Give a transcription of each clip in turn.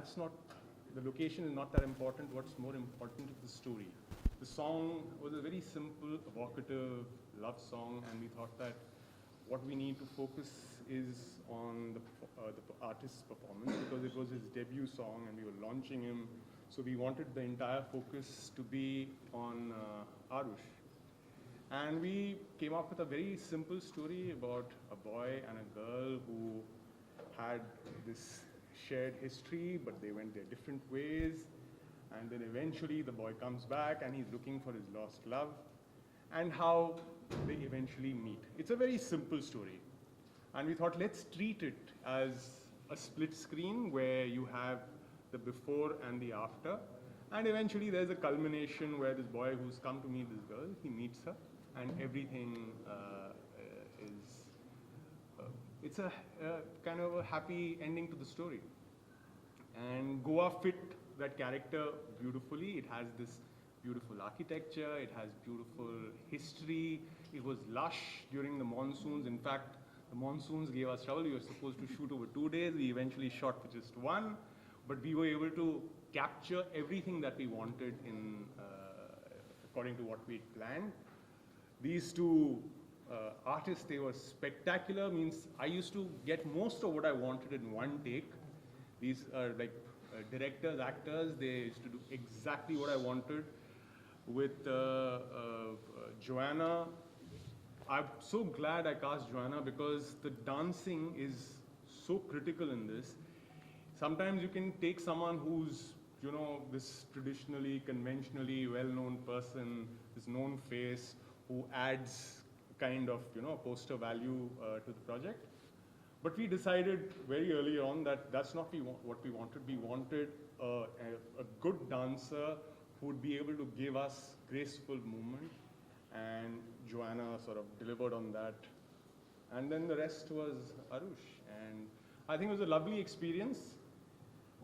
that's not, the location is not that important. What's more important is the story. The song was a very simple, evocative love song, and we thought that what we need to focus is on the artist's performance, because it was his debut song and we were launching him. So we wanted the entire focus to be on Arush. And we came up with a very simple story about a boy and a girl who had this shared history, but they went their different ways. And then eventually the boy comes back and he's looking for his lost love, and how they eventually meet. It's a very simple story. And we thought, let's treat it as a split screen where you have the before and the after. And eventually there's a culmination where this boy who's come to meet this girl, he meets her, and everything it's a kind of a happy ending to the story. And Goa fit that character beautifully. It has this beautiful architecture, it has beautiful history. It was lush during the monsoons. In fact, the monsoons gave us trouble. We were supposed to shoot over 2 days. We eventually shot for just 1, but we were able to capture everything that we wanted in according to what we planned. These two artists, they were spectacular. Means I used to get most of what I wanted in one take. These are like directors, actors, they used to do exactly what I wanted. With Joanna, I'm so glad I cast Joanna, because the dancing is so critical in this. Sometimes you can take someone who's, you know, this traditionally, conventionally well-known person, this known face, who adds kind of, you know, poster value to the project. But we decided very early on that that's not what we wanted. We wanted a good dancer who would be able to give us graceful movement, and Joanna sort of delivered on that. And then the rest was Arush. And I think it was a lovely experience.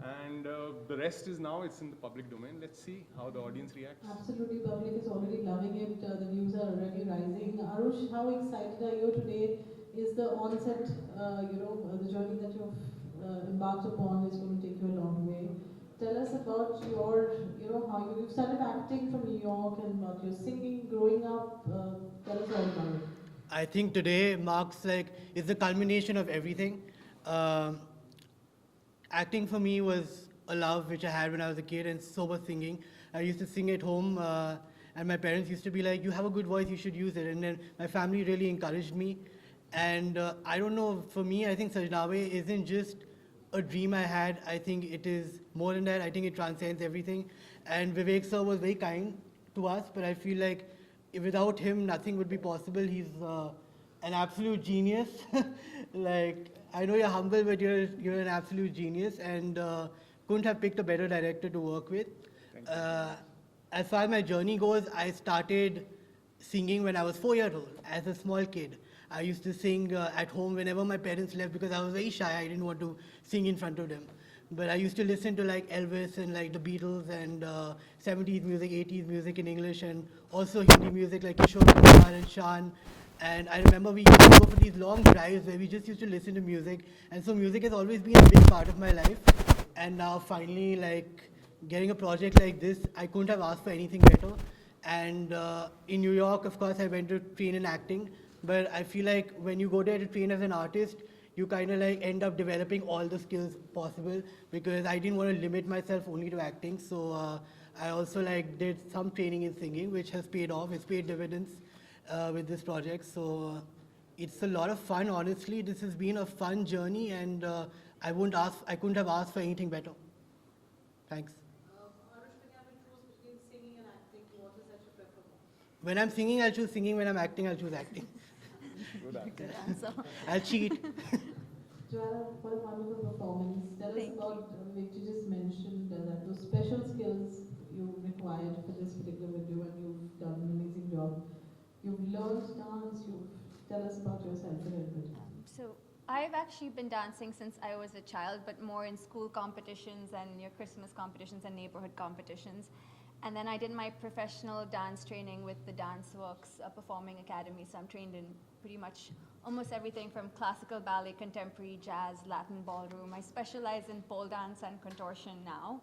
And the rest is now, it's in the public domain. Let's see how the audience reacts. Absolutely, public is already loving it. The views are already rising. Arush, how excited are you today? Is the onset, the journey that you've embarked upon is going to take you a long way. Tell us about your, how you started acting from New York and about your singing growing up. Tell us all about it. I think today marks is the culmination of everything. Acting for me was a love which I had when I was a kid, and so was singing. I used to sing at home, and my parents used to be like, "You have a good voice, you should use it." And then my family really encouraged me. And I don't know, for me, I think Sajna Ve isn't just a dream I had. I think it is more than that. I think it transcends everything. And Vivek sir was very kind to us, but I feel like without him, nothing would be possible. He's an absolute genius. I know you're humble, but you're an absolute genius, and couldn't have picked a better director to work with. As far as my journey goes, I started singing when I was 4 years old, as a small kid. I used to sing at home whenever my parents left, because I was very shy. I didn't want to sing in front of them. But I used to listen to Elvis and the Beatles and 70s music, 80s music in English, and also Hindi music like Kishore Kumar and Shan. And I remember we used to go for these long drives where we just used to listen to music. And so music has always been a big part of my life. And now finally, getting a project like this, I couldn't have asked for anything better. And in New York, of course, I went to train in acting. But I feel like when you go there to train as an artist, you kind of end up developing all the skills possible, because I didn't want to limit myself only to acting. So I also did some training in singing, which has paid off. It's paid dividends with this project. So it's a lot of fun, honestly. This has been a fun journey, and I couldn't have asked for anything better. Thanks. Arush, when you have to choose between singing and acting, what is that you prefer more? When I'm singing, I'll choose singing. When I'm acting, I'll choose acting. Good answer. I'll cheat. Joanna, what a wonderful performance. Tell us Thank about, Vic, you just mentioned that those special skills you required for this particular video, and you've done an amazing job. You've learned dance. Tell us about yourself a little bit. So I've actually been dancing since I was a child, but more in school competitions and your Christmas competitions and neighborhood competitions. And then I did my professional dance training with the Dance Works Performing Academy. So I'm trained in pretty much almost everything from classical ballet, contemporary jazz, Latin ballroom. I specialize in pole dance and contortion now.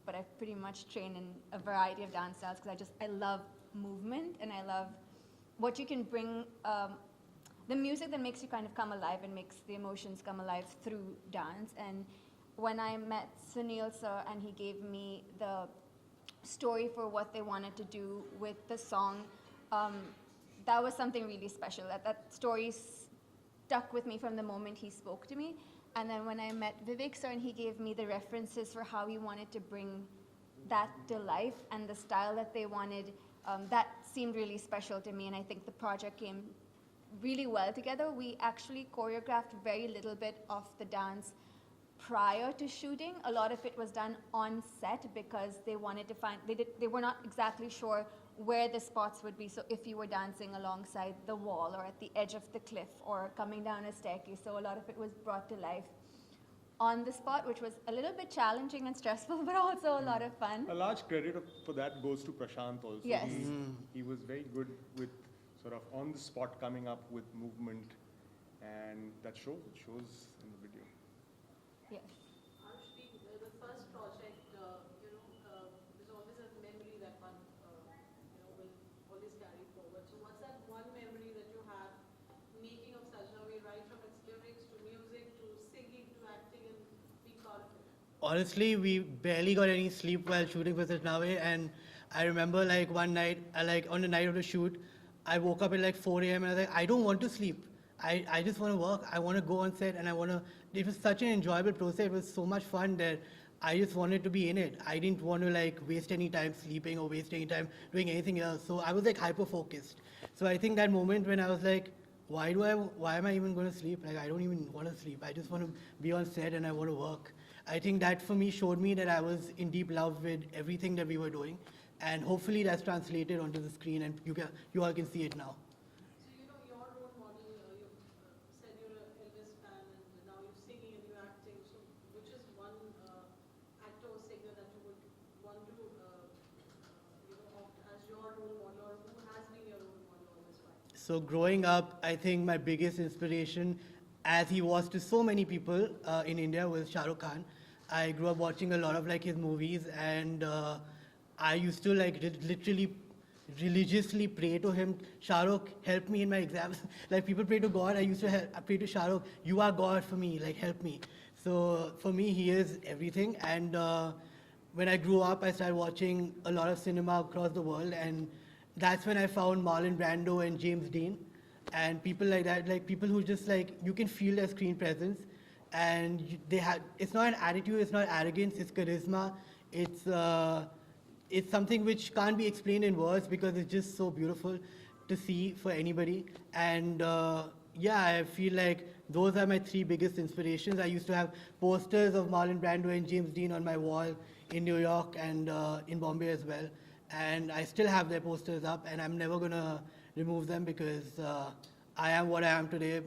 But I pretty much train in a variety of dance styles because I love movement and I love what you can bring, the music that makes you kind of come alive and makes the emotions come alive through dance. And when I met Sunil sir and he gave me the story for what they wanted to do with the song, that was something really special. That story stuck with me from the moment he spoke to me. And then when I met Vivek sir and he gave me the references for how he wanted to bring that to life and the style that they wanted, that seemed really special to me. And I think the project came really well together. We actually choreographed very little bit of the dance prior to shooting. A lot of it was done on set because they wanted to find, they were not exactly sure where the spots would be. So if you were dancing alongside the wall or at the edge of the cliff or coming down a staircase. So a lot of it was brought to life on the spot, which was a little bit challenging and stressful, but also a lot of fun. A large credit for that goes to Prashant also. Yes. He was very good with sort of on the spot coming up with movement, and that shows. It shows in the video. Yes. Arush, the first project, there's always a memory that one, will always carry forward. So what's that one memory that you have making of Sajna Ve, right from its lyrics to music to singing to acting and being part of it? Honestly, we barely got any sleep while shooting for Sajna Ve, and I remember like one night, on the night of the shoot, I woke up at like 4 a.m. and I was like, I don't want to sleep. I just want to work. I want to go on set and it was such an enjoyable process. It was so much fun that I just wanted to be in it. I didn't want to like waste any time sleeping or waste any time doing anything else. So I was like hyper focused. So I think that moment when I was like, why am I even going to sleep? Like I don't even want to sleep. I just want to be on set and I want to work. I think that for me showed me that I was in deep love with everything that we were doing. And hopefully that's translated onto the screen and you all can see it now. So, your role model, you said you're an Elvis fan and now you're singing and you're acting. So, which is one actor or singer that you would want to, opt as your role model, or who has been your role model all this while? So growing up, I think my biggest inspiration, as he was to so many people in India, was Shah Rukh Khan. I grew up watching a lot of like his movies, and I used to like literally religiously pray to him. Shah Rukh, help me in my exams. Like people pray to God, I used to pray to Shah Rukh, you are God for me, like help me. So for me, he is everything. And when I grew up, I started watching a lot of cinema across the world, and that's when I found Marlon Brando and James Dean, and people like that, like people who just like, you can feel their screen presence, and they have, it's not an attitude, it's not arrogance, it's charisma, it's something which can't be explained in words because it's just so beautiful to see for anybody. And yeah, I feel like those are my three biggest inspirations. I used to have posters of Marlon Brando and James Dean on my wall in New York and in Bombay as well. And I still have their posters up, and I'm never gonna remove them because I am what I am today.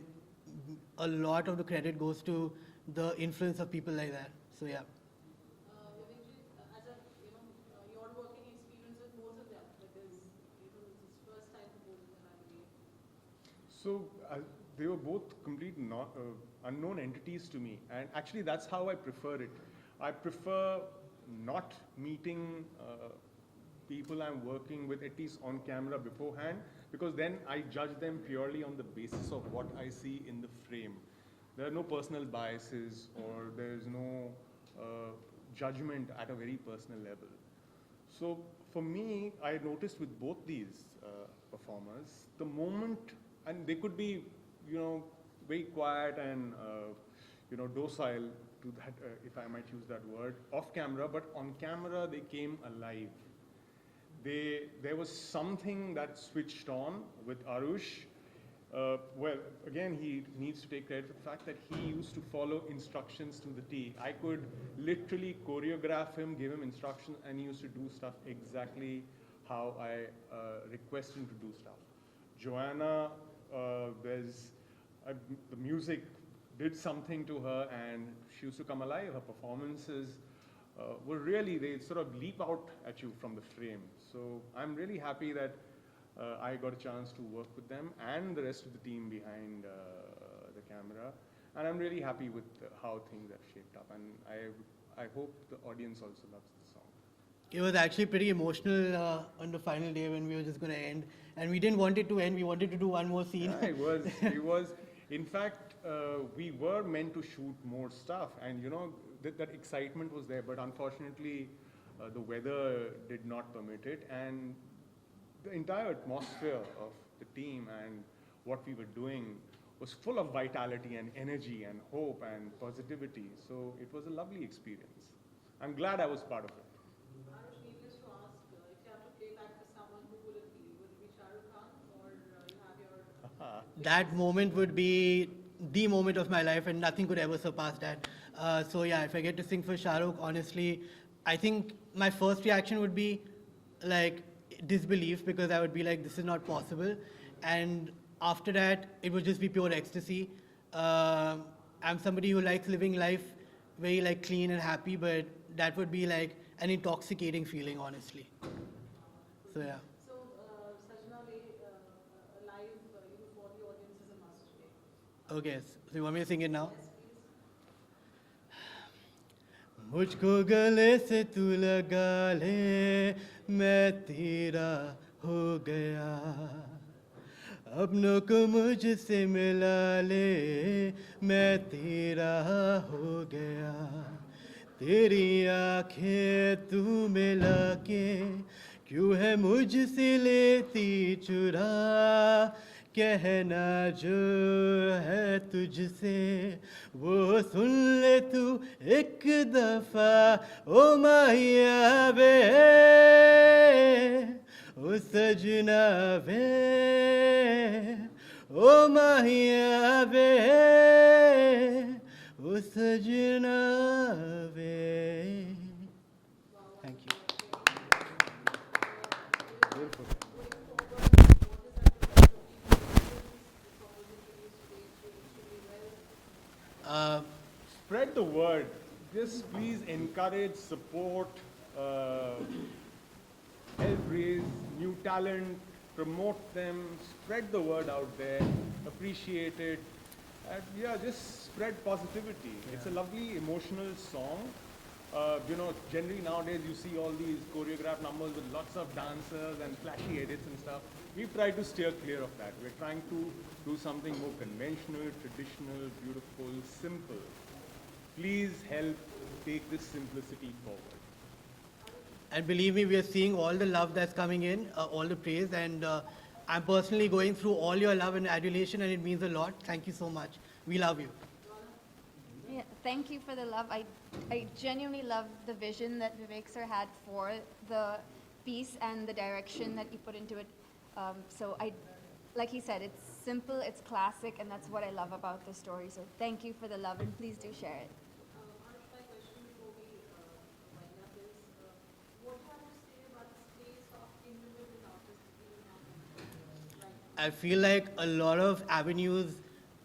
A lot of the credit goes to the influence of people like that. So yeah. As your working experience with both of them, because it's first time for both of them, I believe. So they were both complete unknown entities to me, and actually that's how I prefer it. I prefer not meeting people I'm working with, at least on camera beforehand, because then I judge them purely on the basis of what I see in the frame. There are no personal biases, or there's no judgment at a very personal level. So for me, I noticed with both these performers, the moment, and they could be, very quiet and, docile to that, if I might use that word, off camera, but on camera they came alive. There was something that switched on with Arush. Well, again, he needs to take credit for the fact that he used to follow instructions to the T. I could literally choreograph him, give him instructions, and he used to do stuff exactly how I request him to do stuff. Joanna, the music did something to her, and she used to come alive. Her performances were really, they sort of leap out at you from the frame. So I'm really happy that I got a chance to work with them and the rest of the team behind the camera. And I'm really happy with how things have shaped up. And I hope the audience also loves the song. It was actually pretty emotional on the final day when we were just going to end. And we didn't want it to end. We wanted to do one more scene. Yeah, it was. It was. In fact, we were meant to shoot more stuff, and you know that excitement was there. But unfortunately, the weather did not permit it, and the entire atmosphere of the team and what we were doing was full of vitality and energy and hope and positivity. So it was a lovely experience. I'm glad I was part of it. Arush, needless to ask, if you have to play back to someone, who would it be? Would it be Shah Rukh Khan, or you have your... That moment would be the moment of my life, and nothing could ever surpass that. So yeah, if I get to sing for Shah Rukh, honestly, I think my first reaction would be like disbelief, because I would be like, this is not possible. And after that, it would just be pure ecstasy. I'm somebody who likes living life very like clean and happy, but that would be like an intoxicating feeling, honestly. So yeah. So, Sajna Ve, live, for the audience is a must today. Okay, so you want me to sing it now? Yes, please. मुझको गले से तू लगा ले, मैं तेरा हो गया, अपनों को मुझसे मिला ले, मैं तेरा हो गया, तेरी आंखें तू मिला के क्यों है मुझसे लेती चुरा, कहना जो है तुझसे वो सुन ले तू एक दफा, ओ माहिया वे, ओ सजना वे, ओ माहिया वे, ओ सजना वे. Thank you. Spread the word. Just please encourage, support, help raise new talent, promote them, spread the word out there, appreciate it. And yeah, just spread positivity. It's a lovely emotional song. You know, generally nowadays you see all these choreographed numbers with lots of dancers and flashy edits and stuff. We've tried to steer clear of that. We're trying to do something more conventional, traditional, beautiful, simple. Please help take this simplicity forward. And believe me, we are seeing all the love that's coming in, all the praise, and I'm personally going through all your love and adulation, and it means a lot. Thank you so much. We love you. Yeah, thank you for the love. I genuinely love the vision that Vivek sir had for the piece and the direction that you put into it. So like he said, it's simple, it's classic, and that's what I love about the story. So thank you for the love, and please do share it. Arush, my question before we wind up is, what do you have to say about the space of independent artists being now? Right. I feel like a lot of avenues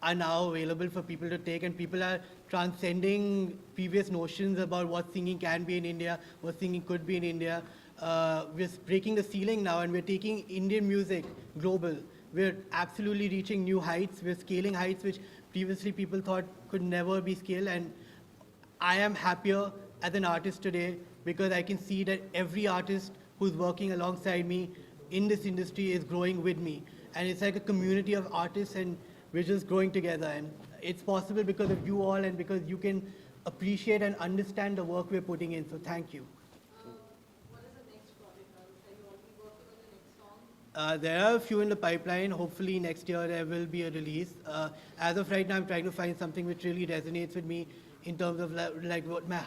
are now available for people to take, and people are transcending previous notions about what singing can be in India, what singing could be in India. We're breaking the ceiling now, and we're taking Indian music global. We're absolutely reaching new heights. We're scaling heights which previously people thought could never be scaled. And I am happier as an artist today because I can see that every artist who's working alongside me in this industry is growing with me. And it's like a community of artists, and we're just growing together. And it's possible because of you all, and because you can appreciate and understand the work we're putting in. So thank you. What is the next project, Arush? Are you already working on the next song? There are a few in the pipeline. Hopefully next year there will be a release. As of right now, I'm trying to find something which really resonates with me in terms of like what my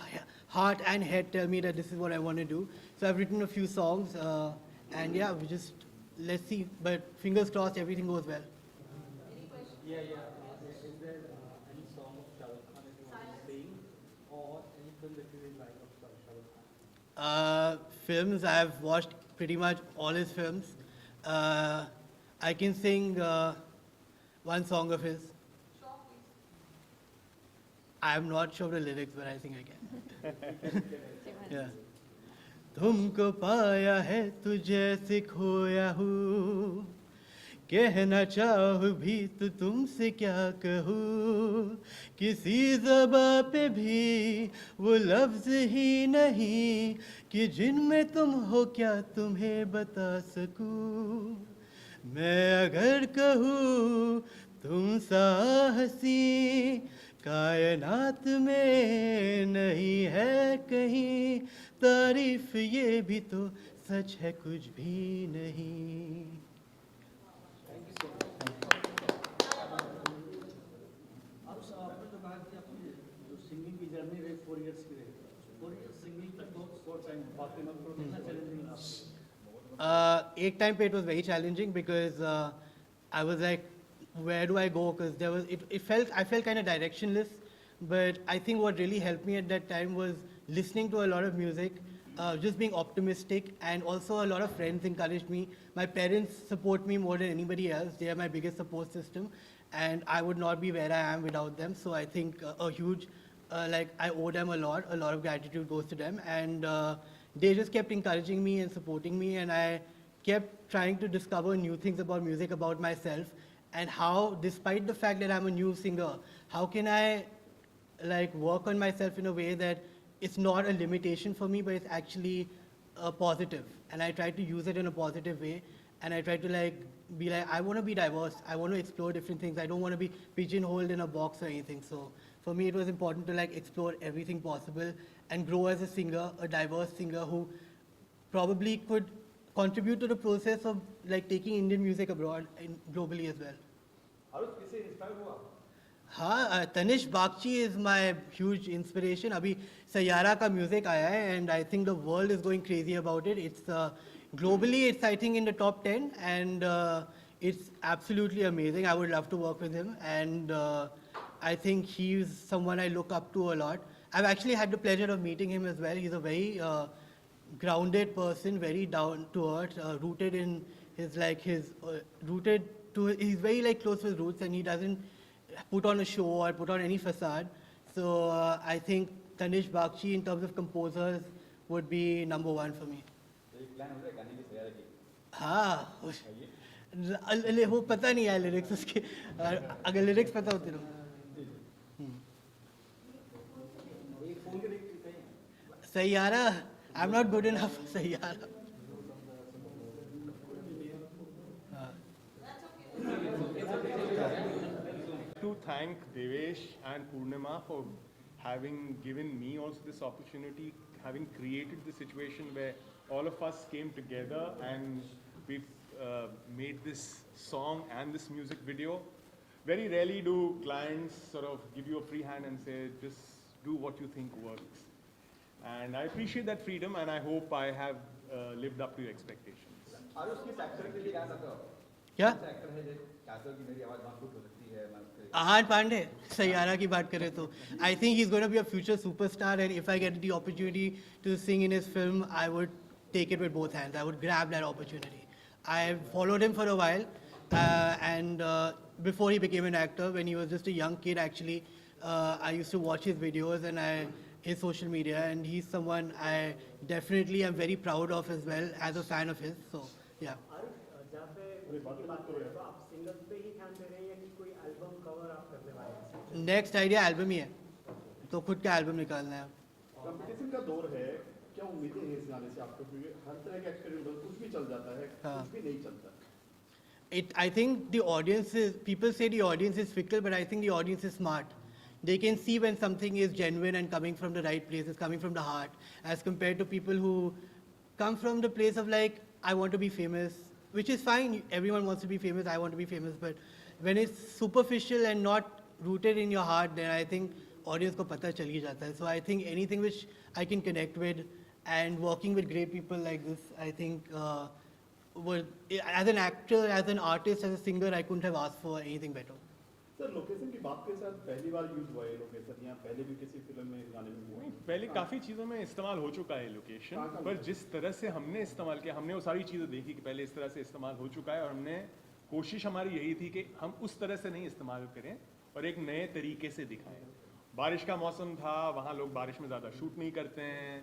heart and head tell me that this is what I want to do. So I've written a few songs, and yeah, we just let's see. But fingers crossed, everything goes well. Any questions? Yeah, yeah. Is there any song of Shah Rukh Khan that you want to sing, or any film that you really like of Shah Rukh Khan? Films, I've watched pretty much all his films. I can sing one song of his. Short, please. I'm not sure of the lyrics, but I think I can. Yeah. तुमको पाया है तुझे से खोया हूँ, कहना चाहूँ भी तो तुमसे क्या कहूँ, किसी ज़बां पे भी वो लफ्ज़ ही नहीं कि जिनमें तुम हो क्या तुम्हें बता सकूँ। मैं अगर कहूँ तुम सा हंसी कायनात में नहीं है कहीं, तारीफ ये भी तो सच है कुछ भी नहीं। अब आपने तो कहा कि आपकी जो सिंगिंग की जर्नी रही 4 इयर्स की रही, 4 इयर्स सिंगिंग का बहुत टाइम बाकी मतलब कितना चैलेंजिंग था? एक टाइम पे it was very challenging because I was like, where do I go? Because I felt kind of directionless. But I think what really helped me at that time was listening to a lot of music, just being optimistic, and also a lot of friends encouraged me. My parents support me more than anybody else. They are my biggest support system, and I would not be where I am without them. So I think a huge, I owe them a lot. A lot of gratitude goes to them, and they just kept encouraging me and supporting me, and I kept trying to discover new things about music, about myself, and how, despite the fact that I'm a new singer, how can I work on myself in a way that it's not a limitation for me, but it's actually a positive. And I try to use it in a positive way. And I try to be like, I want to be diverse. I want to explore different things. I don't want to be pigeonholed in a box or anything. So for me, it was important to explore everything possible and grow as a singer, a diverse singer who probably could contribute to the process of taking Indian music abroad and globally as well. Aarush किससे inspire हुआ? हाँ, Tanish Bagchi is my huge inspiration. अभी सैयारा का music आया है and I think the world is going crazy about it. It's globally, it's I think in the top 10 and it's absolutely amazing. I would love to work with him and I think he's someone I look up to a lot. I've actually had the pleasure of meeting him as well. He's a very grounded person, very down to earth, rooted in his he's very close to his roots and he doesn't put on a show or put on any facade. So I think Tanish Bakshi in terms of composers would be number one for me. हाँ, वो पता नहीं है lyrics उसके, अगर lyrics पता होते तो Saiyaara, I'm not good enough for Saiyaara. To thank Devesh and Purnima for having given me also this opportunity, having created the situation where all of us came together and we've made this song and this music video. Very rarely do clients sort of give you a free hand and say, just do what you think works. And I appreciate that freedom and I hope I have lived up to your expectations. Aarush किस actor के लिए क्या सकते हो? क्या? कौन सा actor है जो कहते हो कि मेरी आवाज बहुत सूट हो सकती है, मैं उसके आहान पांडे, सैयारा की बात करें तो I think he's going to be a future superstar and if I get the opportunity to sing in his film, I would take it with both hands. I would grab that opportunity. I followed him for a while and before he became an actor, when he was just a young kid actually, I used to watch his videos and his social media and he's someone I definitely am very proud of as well as a fan of his. So yeah. जहाँ पे बात कर रहे हो आप singers पे ही ध्यान दे रहे हैं या कि कोई एल्बम कवर आप करने वाले हैं? नेक्स्ट आइडिया एल्बम ही है, तो खुद का एल्बम निकालना है. कंपटीशन का दौर है, क्या उम्मीदें हैं इस गाने से आपको? क्योंकि हर तरह का एक्सपेरिमेंट कुछ भी चल जाता है, कुछ भी नहीं चलता. I think the audience is, people say the audience is fickle, but I think the audience is smart. They can see when something is genuine and coming from the right place, it's coming from the heart, as compared to people who come from the place of I want to be famous, which is fine. Everyone wants to be famous, I want to be famous, but when it's superficial and not rooted in your heart, then I think audience ko pata chal hi jata hai. So I think anything which I can connect with and working with great people like this, I think as an actor, as an artist, as a singer, I couldn't have asked for anything better. Sir location की बात के साथ पहली बार use हुआ है location, या पहले भी किसी फिल्म में इस गाने में हुआ है? पहले काफ़ी चीज़ों में इस्तेमाल हो चुका है लोकेशन, पर जिस तरह से हमने इस्तेमाल किया, हमने वो सारी चीज़ें देखी कि पहले इस तरह से इस्तेमाल हो चुका है और हमने कोशिश हमारी यही थी कि हम उस तरह से नहीं इस्तेमाल करें और एक नए तरीके से दिखाएं. बारिश का मौसम था, वहाँ लोग बारिश में ज़्यादा शूट नहीं करते हैं,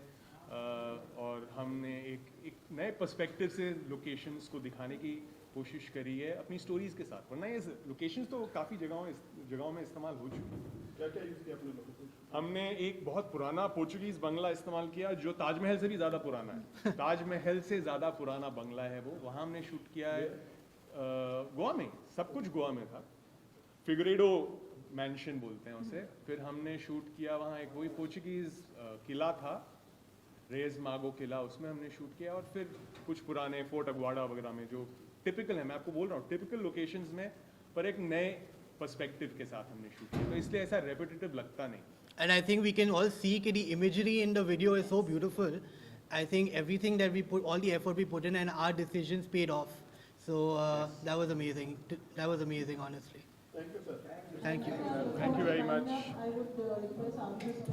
और हमने एक नए पर्सपेक्टिव से लोकेशंस को दिखाने की कोशिश करी है अपनी स्टोरीज़ के साथ। वरना ये लोकेशंस तो काफ़ी जगहों में इस्तेमाल हो चुकी हैं। क्या क्या यूज़ किया आपने लोगों को? हमने एक बहुत पुराना पोर्चुगीज़ बंगला इस्तेमाल किया जो ताजमहल से भी ज़्यादा पुराना है। ताजमहल से ज़्यादा पुराना बंगला है वो, वहाँ हमने शूट किया है। गोवा में, सब कुछ गोवा में था। फिगरेडो मैंशन बोलते हैं उसे। फिर हमने शूट किया वहाँ एक वही पोर्चुगीज़ किला था, रेज मागो किला, उसमें हमने शूट किया। और फिर कुछ पुराने फोर्ट अगवाड़ा वगैरह में जो टिपिकल है, मैं आपको बोल रहा हूँ टिपिकल लोकेशंस में, पर एक नए पर्सपेक्टिव के साथ हमने शूट किया, तो इसलिए ऐसा रेपिटेटिव लगता नहीं। And I think we can all see that the imagery in the video is so beautiful. I think everything that we put, all the effort we put in, and our decisions paid off. So that was amazing. That was amazing, honestly. Thank you, sir. Thank you. Thank you very much. I would request Arush to